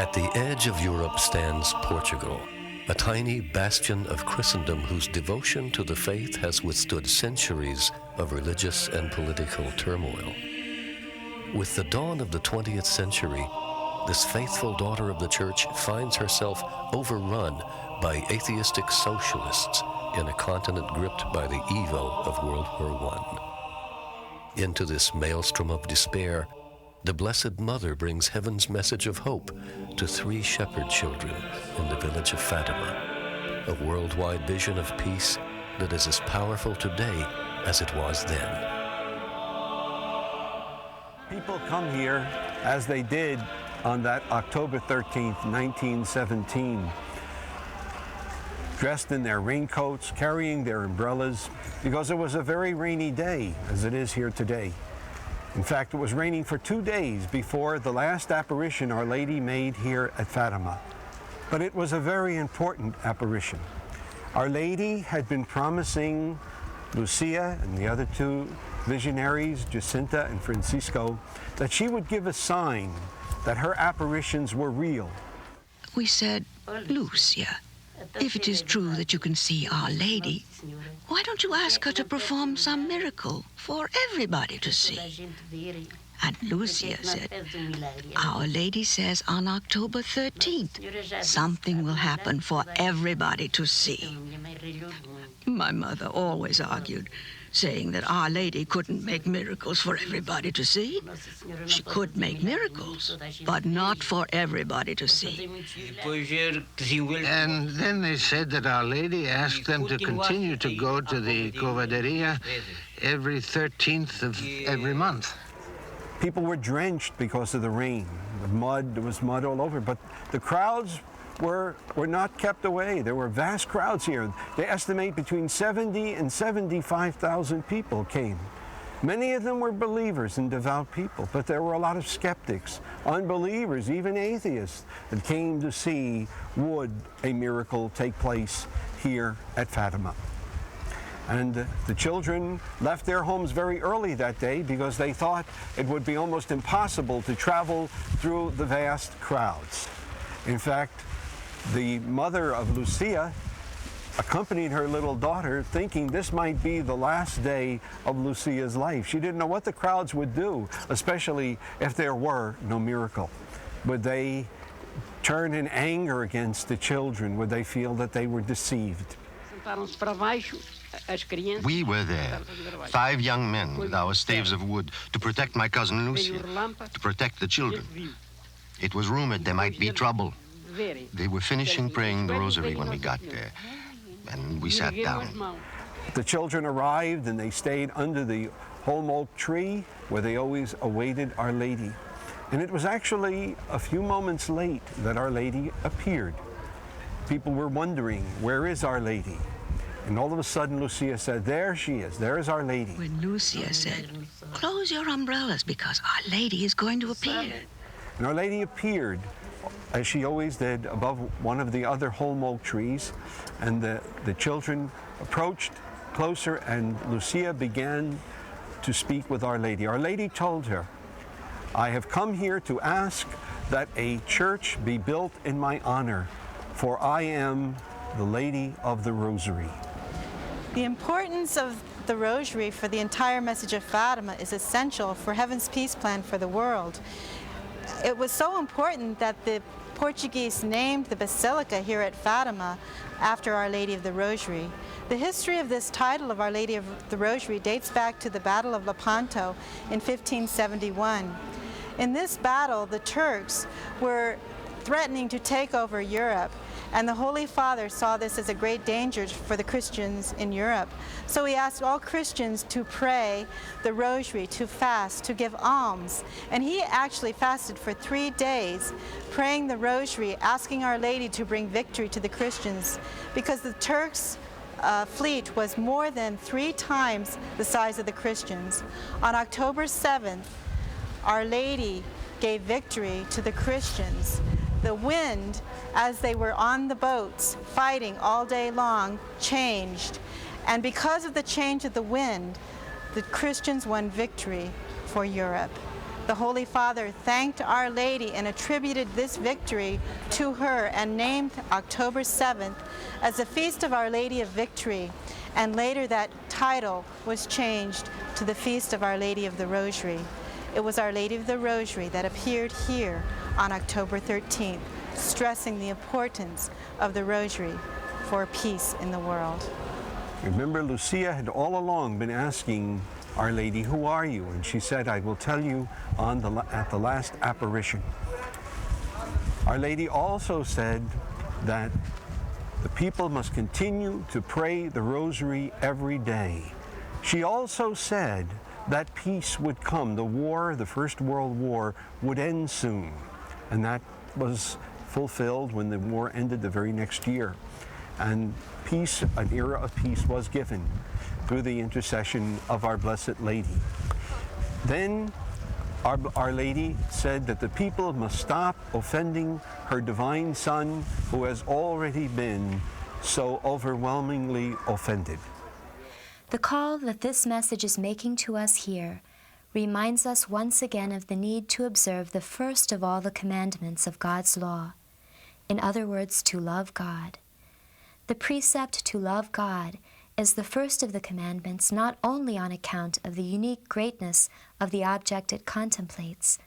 At the edge of Europe stands Portugal, a tiny bastion of Christendom whose devotion to the faith has withstood centuries of religious and political turmoil. With the dawn of the 20th century, this faithful daughter of the church finds herself overrun by atheistic socialists in a continent gripped by the evil of World War I. Into this maelstrom of despair, the Blessed Mother brings heaven's message of hope to 3 shepherd children in the village of Fatima, a worldwide vision of peace that is as powerful today as it was then. People come here, as they did on that October 13th, 1917, dressed in their raincoats, carrying their umbrellas, because it was a very rainy day, as it is here today. In fact, it was raining for 2 days before the last apparition Our Lady made here at Fatima. But it was a very important apparition. Our Lady had been promising Lucia and the other 2 visionaries, Jacinta and Francisco, that she would give a sign that her apparitions were real. We said, Lucia, if it is true that you can see Our Lady, why don't you ask her to perform some miracle for everybody to see? And Lucia said, Our Lady says on October 13th, something will happen for everybody to see. My mother always argued, saying that Our Lady couldn't make miracles for everybody to see. She could make miracles, but not for everybody to see. And then they said that Our Lady asked them to continue to go to the Covaderia every 13th of every month. People were drenched because of the rain. The mud, there was mud all over, but the crowds were not kept away. There were vast crowds here. They estimate between 70 and 75,000 people came. Many of them were believers and devout people, but there were a lot of skeptics, unbelievers, even atheists that came to see would a miracle take place here at Fatima. And the children left their homes very early that day because they thought it would be almost impossible to travel through the vast crowds. In fact, the mother of Lucia accompanied her little daughter thinking this might be the last day of Lucia's life. She didn't know what the crowds would do, especially if there were no miracle. Would they turn in anger against the children? Would they feel that they were deceived? We were there, 5 young men with our staves of wood, to protect my cousin Lucia, to protect the children. It was rumored there might be trouble. They were finishing praying the Rosary when we got there, and we sat down. The children arrived and they stayed under the holm oak tree where they always awaited Our Lady. And it was actually a few moments late that Our Lady appeared. People were wondering, where is Our Lady? And all of a sudden, Lucia said, there she is, there is Our Lady. When Lucia said, close your umbrellas because Our Lady is going to appear. And Our Lady appeared, as she always did, above one of the other holm oak trees. And the children approached closer, and Lucia began to speak with Our Lady. Our Lady told her, I have come here to ask that a church be built in my honor, for I am the Lady of the Rosary. The importance of the Rosary for the entire message of Fatima is essential for Heaven's peace plan for the world. It was so important that the Portuguese named the basilica here at Fatima after Our Lady of the Rosary. The history of this title of Our Lady of the Rosary dates back to the Battle of Lepanto in 1571. In this battle, the Turks were threatening to take over Europe, and the Holy Father saw this as a great danger for the Christians in Europe. So he asked all Christians to pray the Rosary, to fast, to give alms. And he actually fasted for 3 days, praying the Rosary, asking Our Lady to bring victory to the Christians, because the Turks' fleet was more than 3 times the size of the Christians. On October 7th, Our Lady gave victory to the Christians. The wind, as they were on the boats fighting all day long, changed. And because of the change of the wind, the Christians won victory for Europe. The Holy Father thanked Our Lady and attributed this victory to her and named October 7th as the Feast of Our Lady of Victory, and later that title was changed to the Feast of Our Lady of the Rosary. It was Our Lady of the Rosary that appeared here on October 13th, stressing the importance of the Rosary for peace in the world. Remember, Lucia had all along been asking Our Lady, "Who are you?" And she said, "I will tell you at the last apparition." Our Lady also said that the people must continue to pray the Rosary every day. She also said that peace would come. The war, the First World War, would end soon. And that was fulfilled when the war ended the very next year. And peace, an era of peace, was given through the intercession of our Blessed Lady. Then Our Lady said that the people must stop offending her Divine Son, who has already been so overwhelmingly offended. The call that this message is making to us here reminds us once again of the need to observe the first of all the commandments of God's law. In other words, to love God. The precept to love God is the first of the commandments, not only on account of the unique greatness of the object it contemplates,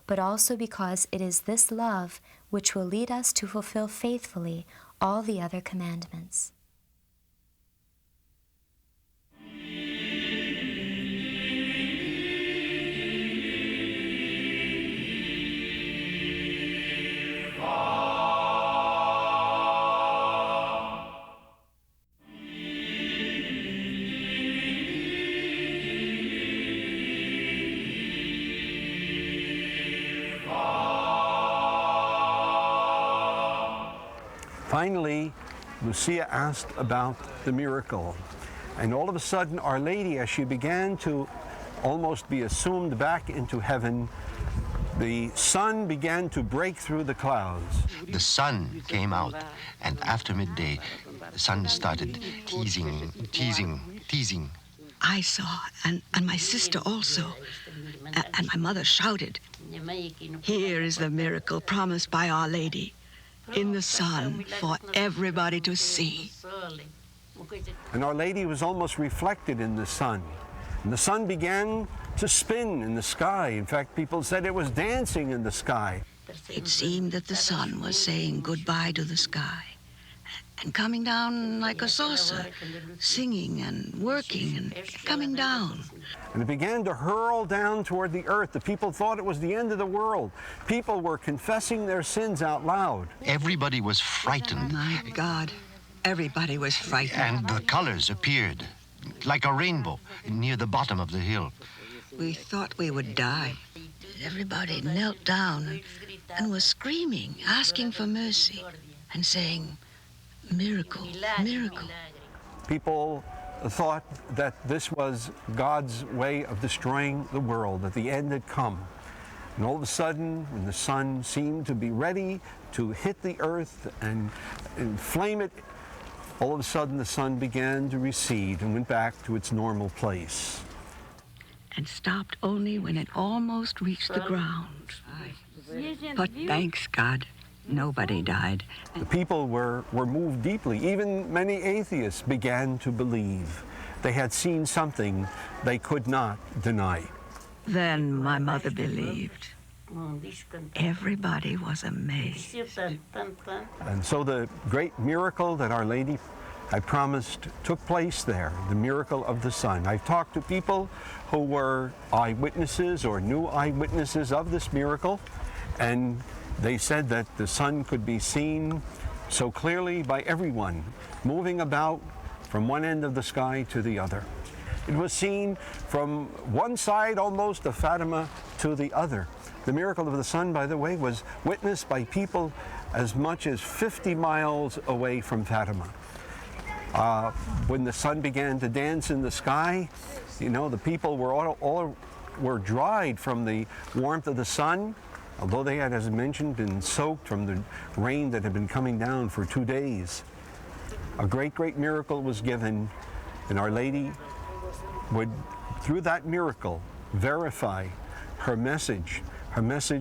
but also because it is this love which will lead us to fulfill faithfully all the other commandments. Finally, Lucia asked about the miracle. And all of a sudden, Our Lady, as she began to almost be assumed back into heaven, the sun began to break through the clouds. The sun came out, and after midday, the sun started teasing. I saw, and my sister also. And my mother shouted, "Here is the miracle promised by Our Lady, in the sun for everybody to see." And Our Lady was almost reflected in the sun. And the sun began to spin in the sky. In fact, people said it was dancing in the sky. It seemed that the sun was saying goodbye to the sky and coming down like a saucer, singing and working and coming down. And it began to hurl down toward the earth. The people thought it was the end of the world. People were confessing their sins out loud. Everybody was frightened. My God, everybody was frightened. And the colors appeared, like a rainbow, near the bottom of the hill. We thought we would die. Everybody knelt down and was screaming, asking for mercy, and saying, "Miracle, miracle." People thought that this was God's way of destroying the world, that the end had come. And all of a sudden, when the sun seemed to be ready to hit the earth and inflame it, all of a sudden the sun began to recede and went back to its normal place. And stopped only when it almost reached the ground. But thanks God, nobody died. The people were moved deeply. Even many atheists began to believe. They had seen something they could not deny. Then my mother believed. Everybody was amazed. And so the great miracle that Our Lady had promised took place there, the miracle of the sun. I've talked to people who were eyewitnesses or new eyewitnesses of this miracle, and they said that the sun could be seen so clearly by everyone, moving about from one end of the sky to the other. It was seen from one side almost of Fatima to the other. The miracle of the sun, by the way, was witnessed by people as much as 50 miles away from Fatima. When the sun began to dance in the sky, you know, the people were all were dried from the warmth of the sun, although they had, as I mentioned, been soaked from the rain that had been coming down for 2 days. A great, great miracle was given, and Our Lady would, through that miracle, verify her message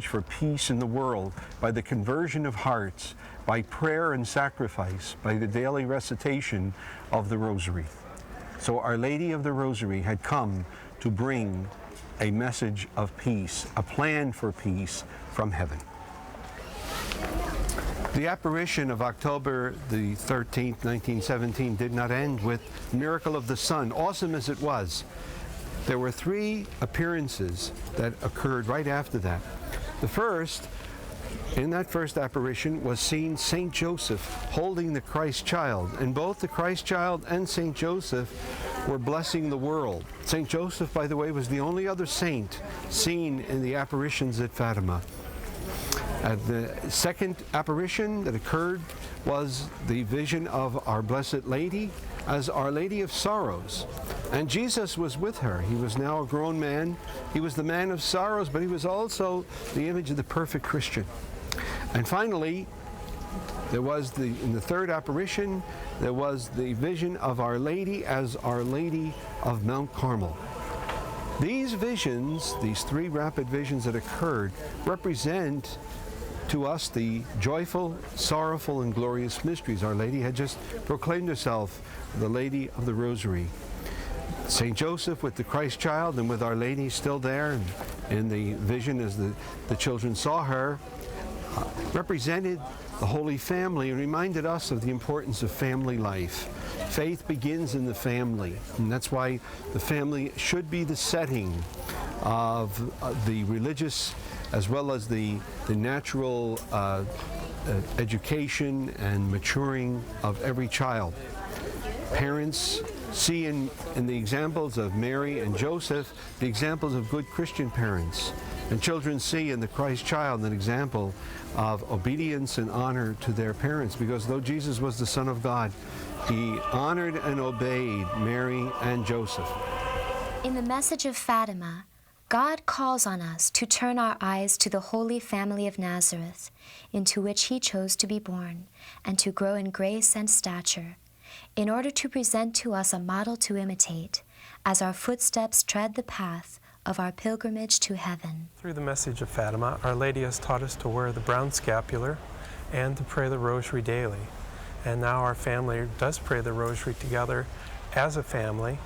for peace in the world by the conversion of hearts, by prayer and sacrifice, by the daily recitation of the Rosary. So Our Lady of the Rosary had come to bring a message of peace, a plan for peace from heaven. The apparition of October the 13th, 1917 did not end with the miracle of the sun, awesome as it was. There were 3 appearances that occurred right after that. The first, in that first apparition, was seen Saint Joseph holding the Christ child, and both the Christ child and Saint Joseph were blessing the world. Saint Joseph, by the way, was the only other saint seen in the apparitions at Fatima. The second apparition that occurred was the vision of Our Blessed Lady as Our Lady of Sorrows. And Jesus was with her. He was now a grown man. He was the man of sorrows, but he was also the image of the perfect Christian. And finally, there was in the third apparition, there was the vision of Our Lady as Our Lady of Mount Carmel. These visions, these 3 rapid visions that occurred, represent to us the joyful, sorrowful, and glorious mysteries. Our Lady had just proclaimed herself the Lady of the Rosary. St. Joseph with the Christ child and with Our Lady still there, and in the vision as the children saw her, represented the Holy Family and reminded us of the importance of family life. Faith begins in the family, and that's why the family should be the setting of the religious as well as the natural education and maturing of every child. Parents see in the examples of Mary and Joseph the examples of good Christian parents, and children see in the Christ child an example of obedience and honor to their parents, because though Jesus was the Son of God, he honored and obeyed Mary and Joseph. In the message of Fatima, God calls on us to turn our eyes to the Holy Family of Nazareth, into which he chose to be born, and to grow in grace and stature, in order to present to us a model to imitate, as our footsteps tread the path of our pilgrimage to heaven. Through the message of Fatima, Our Lady has taught us to wear the brown scapular and to pray the Rosary daily. And now our family does pray the Rosary together as a family.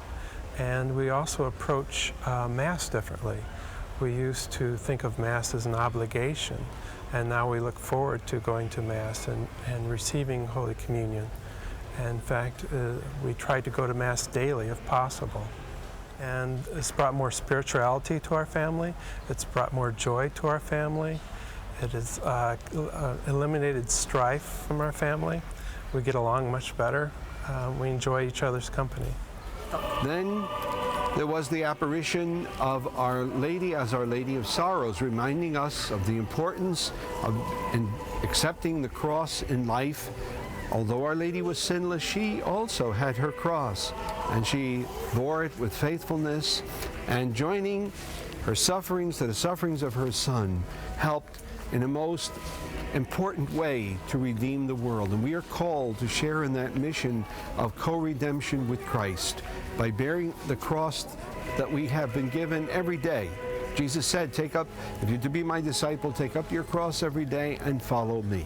And we also approach Mass differently. We used to think of Mass as an obligation, and now we look forward to going to Mass and receiving Holy Communion. And in fact, we try to go to Mass daily if possible. And it's brought more spirituality to our family. It's brought more joy to our family. It has eliminated strife from our family. We get along much better. We enjoy each other's company. Then there was the apparition of Our Lady as Our Lady of Sorrows, reminding us of the importance of accepting the cross in life. Although Our Lady was sinless, she also had her cross, and she bore it with faithfulness, and joining her sufferings to the sufferings of her Son, helped in a most important way to redeem the world. And we are called to share in that mission of co-redemption with Christ by bearing the cross that we have been given every day. Jesus said, if you're to be my disciple, take up your cross every day and follow me.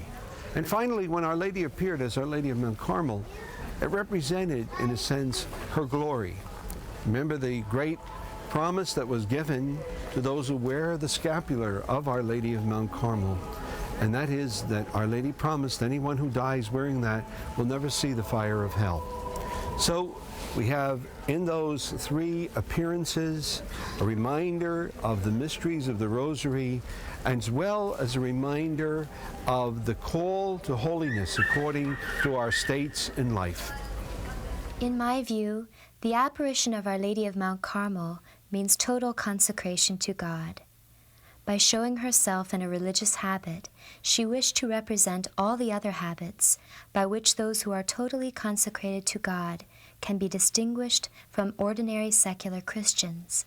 And finally, when Our Lady appeared as Our Lady of Mount Carmel, it represented, in a sense, her glory. Remember the great promise that was given to those who wear the scapular of Our Lady of Mount Carmel. And that is that Our Lady promised anyone who dies wearing that will never see the fire of hell. So we have in those 3 appearances a reminder of the mysteries of the Rosary, as well as a reminder of the call to holiness according to our states in life. In my view, the apparition of Our Lady of Mount Carmel means total consecration to God. By showing herself in a religious habit, she wished to represent all the other habits by which those who are totally consecrated to God can be distinguished from ordinary secular Christians.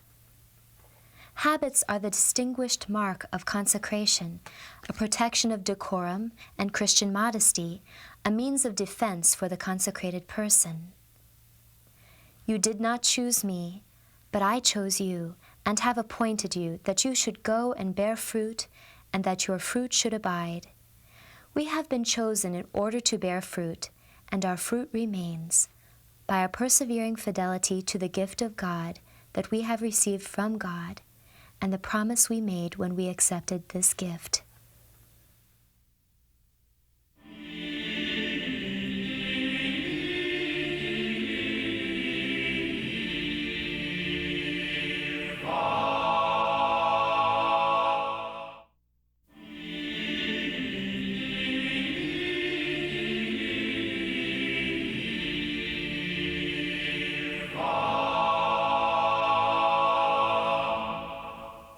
Habits are the distinguished mark of consecration, a protection of decorum and Christian modesty, a means of defense for the consecrated person. You did not choose me, but I chose you and have appointed you that you should go and bear fruit, and that your fruit should abide. We have been chosen in order to bear fruit, and our fruit remains, by our persevering fidelity to the gift of God that we have received from God, and the promise we made when we accepted this gift.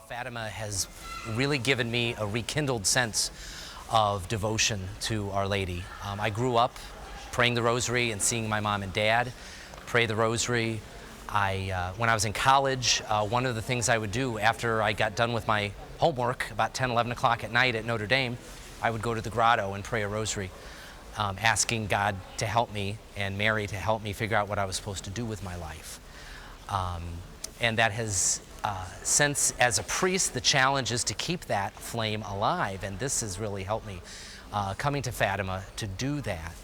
Fatima has really given me a rekindled sense of devotion to Our Lady. I grew up praying the Rosary and seeing my mom and dad pray the Rosary. When I was in college, one of the things I would do after I got done with my homework, about 10, 11 o'clock at night at Notre Dame, I would go to the grotto and pray a Rosary, asking God to help me and Mary to help me figure out what I was supposed to do with my life. And that has, since as a priest, the challenge is to keep that flame alive, and this has really helped me coming to Fatima to do that,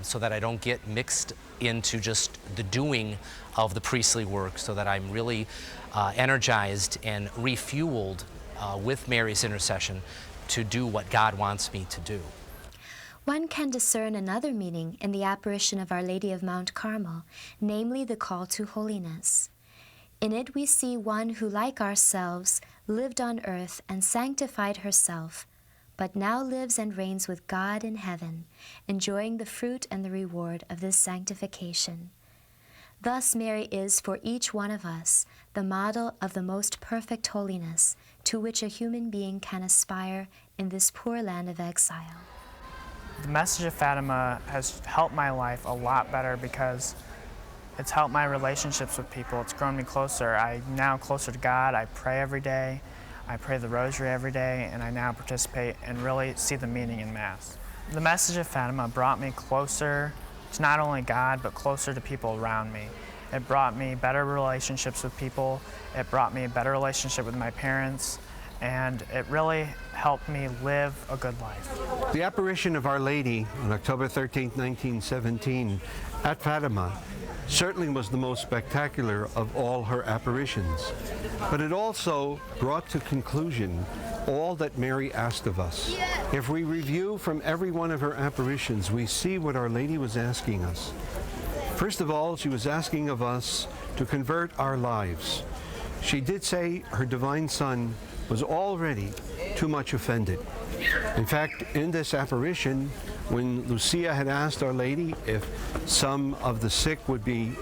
so that I don't get mixed into just the doing of the priestly work, so that I'm really energized and refueled with Mary's intercession to do what God wants me to do. One can discern another meaning in the apparition of Our Lady of Mount Carmel, namely the call to holiness. In it we see one who, like ourselves, lived on earth and sanctified herself, but now lives and reigns with God in heaven, enjoying the fruit and the reward of this sanctification. Thus Mary is for each one of us the model of the most perfect holiness to which a human being can aspire in this poor land of exile. The message of Fatima has helped my life a lot better because it's helped my relationships with people. It's grown me closer. I'm now closer to God. I pray every day. I pray the Rosary every day, and I now participate and really see the meaning in Mass. The message of Fatima brought me closer to not only God, but closer to people around me. It brought me better relationships with people. It brought me a better relationship with my parents, and it really helped me live a good life. The apparition of Our Lady on October 13, 1917 at Fatima certainly was the most spectacular of all her apparitions. But it also brought to conclusion all that Mary asked of us. If we review from every one of her apparitions, we see what Our Lady was asking us. First of all, she was asking of us to convert our lives. She did say her divine Son was already too much offended. In fact, in this apparition, when Lucia had asked Our Lady if some of the sick would be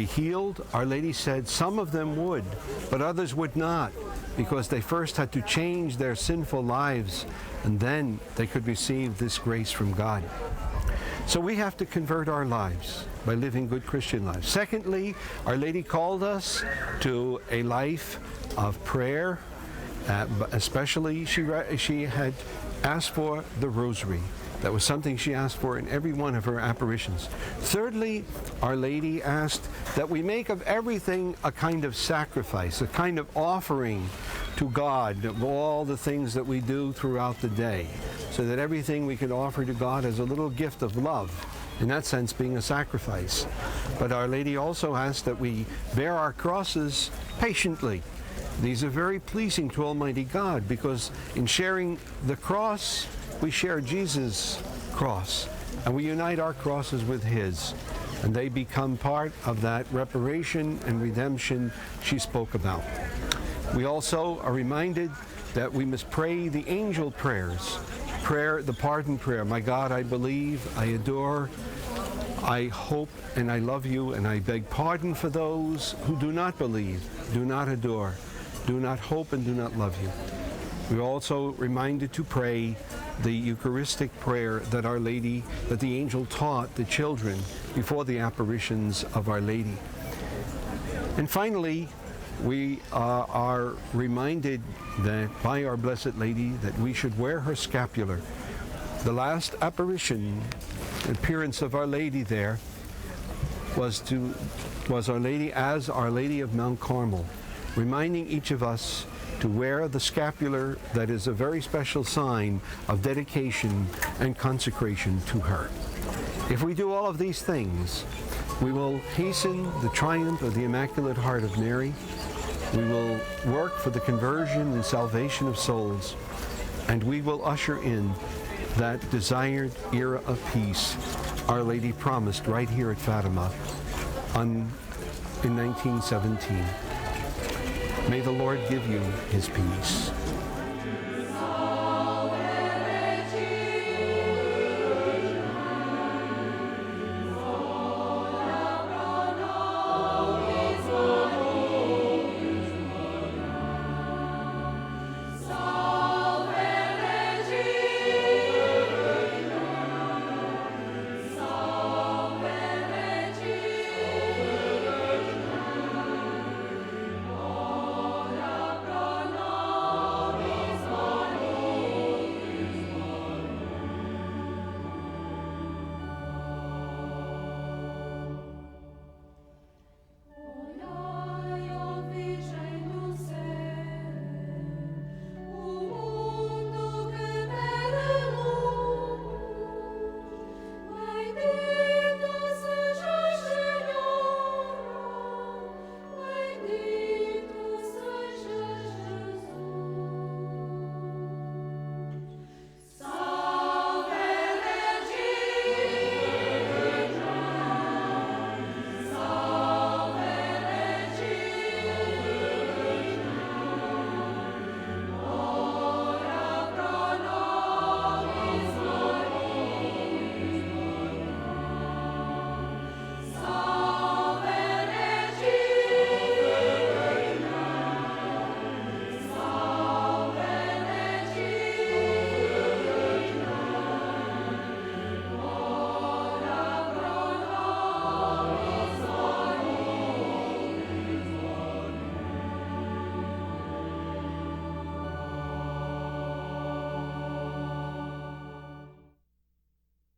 healed, Our Lady said some of them would, but others would not, because they first had to change their sinful lives, and then they could receive this grace from God. So we have to convert our lives by living good Christian lives. Secondly, Our Lady called us to a life of prayer. Especially, she had asked for the Rosary. That was something she asked for in every one of her apparitions. Thirdly, Our Lady asked that we make of everything a kind of sacrifice, a kind of offering to God of all the things that we do throughout the day, so that everything we could offer to God as a little gift of love, in that sense being a sacrifice. But Our Lady also asked that we bear our crosses patiently. These are very pleasing to Almighty God, because in sharing the cross, we share Jesus' cross, and we unite our crosses with His, and they become part of that reparation and redemption she spoke about. We also are reminded that we must pray the angel prayers, the pardon prayer. My God, I believe, I adore, I hope, and I love you, and I beg pardon for those who do not believe, do not adore, do not hope, and do not love you. We're also reminded to pray the Eucharistic prayer that Our Lady, that the angel taught the children before the apparitions of Our Lady. And finally, we are reminded that by our Blessed Lady that we should wear her scapular. The last appearance of Our Lady there was Our Lady as Our Lady of Mount Carmel. reminding each of us to wear the scapular that is a very special sign of dedication and consecration to her. If we do all of these things, we will hasten the triumph of the Immaculate Heart of Mary. We will work for the conversion and salvation of souls, and we will usher in that desired era of peace Our Lady promised right here at Fatima in 1917. May the Lord give you his peace.